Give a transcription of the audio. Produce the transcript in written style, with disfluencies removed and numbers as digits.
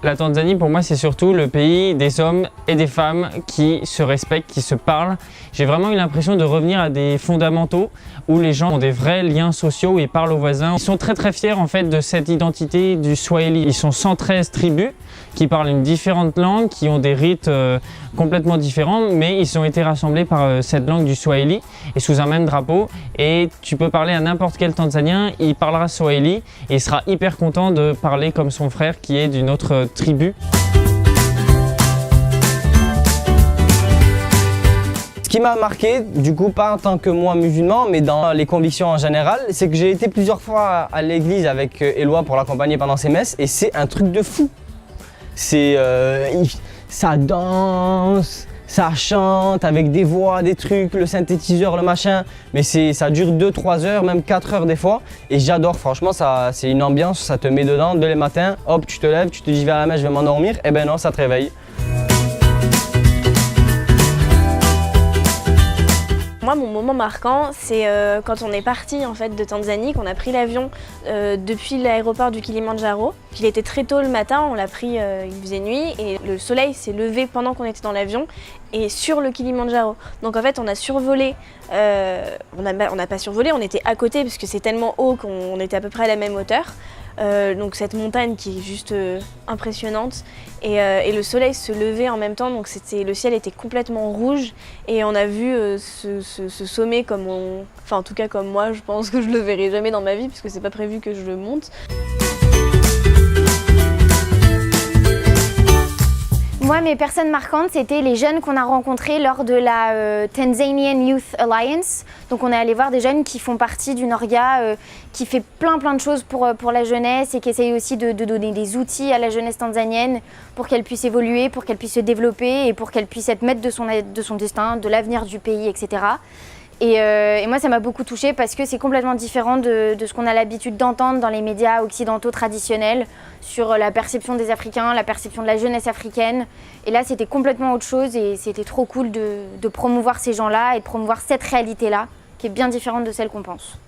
La Tanzanie, pour moi, c'est surtout le pays des hommes et des femmes qui se respectent, qui se parlent. J'ai vraiment eu l'impression de revenir à des fondamentaux où les gens ont des vrais liens sociaux, où ils parlent aux voisins. Ils sont très fiers en fait de cette identité du Swahili. Ils sont 113 tribus qui parlent une différente langue, qui ont des rites complètement différents, mais ils ont été rassemblés par cette langue du Swahili et sous un même drapeau. Et tu peux parler à n'importe quel Tanzanien, il parlera Swahili et il sera hyper content de parler comme son frère qui est d'une autre tribu. Ce qui m'a marqué, du coup pas en tant que moi musulman, mais dans les convictions en général, c'est que j'ai été plusieurs fois à l'église avec Éloi pour l'accompagner pendant ses messes et c'est un truc de fou. C'est ça danse, ça chante avec des voix, des trucs, le synthétiseur, le machin, mais ça dure 2-3 heures, même 4 heures des fois et j'adore, franchement, c'est une ambiance, ça te met dedans dès les matins, hop, tu te lèves, tu te dis je vais à la messe, je vais m'endormir, et ben non, ça te réveille. Moi, mon moment marquant, c'est quand on est parti en fait, de Tanzanie, qu'on a pris l'avion depuis l'aéroport du Kilimandjaro. Il était très tôt le matin, on l'a pris, il faisait nuit et le soleil s'est levé pendant qu'on était dans l'avion et sur le Kilimandjaro. Donc en fait, on a survolé, on n'a pas survolé, on était à côté parce que c'est tellement haut qu'on était à peu près à la même hauteur. Donc cette montagne qui est juste impressionnante et le soleil se levait en même temps, donc le ciel était complètement rouge et on a vu ce sommet comme enfin en tout cas comme moi, je pense que je le verrai jamais dans ma vie puisque c'est pas prévu que je le monte. Moi, mes personnes marquantes, c'était les jeunes qu'on a rencontrés lors de la Tanzanian Youth Alliance. Donc on est allé voir des jeunes qui font partie d'une orga qui fait plein de choses pour la jeunesse et qui essaye aussi de donner des outils à la jeunesse tanzanienne pour qu'elle puisse évoluer, pour qu'elle puisse se développer et pour qu'elle puisse être maître de son destin, de l'avenir du pays, etc. Et moi, ça m'a beaucoup touchée parce que c'est complètement différent de ce qu'on a l'habitude d'entendre dans les médias occidentaux traditionnels sur la perception des Africains, la perception de la jeunesse africaine. Et là, c'était complètement autre chose et c'était trop cool de promouvoir ces gens-là et de promouvoir cette réalité-là qui est bien différente de celle qu'on pense.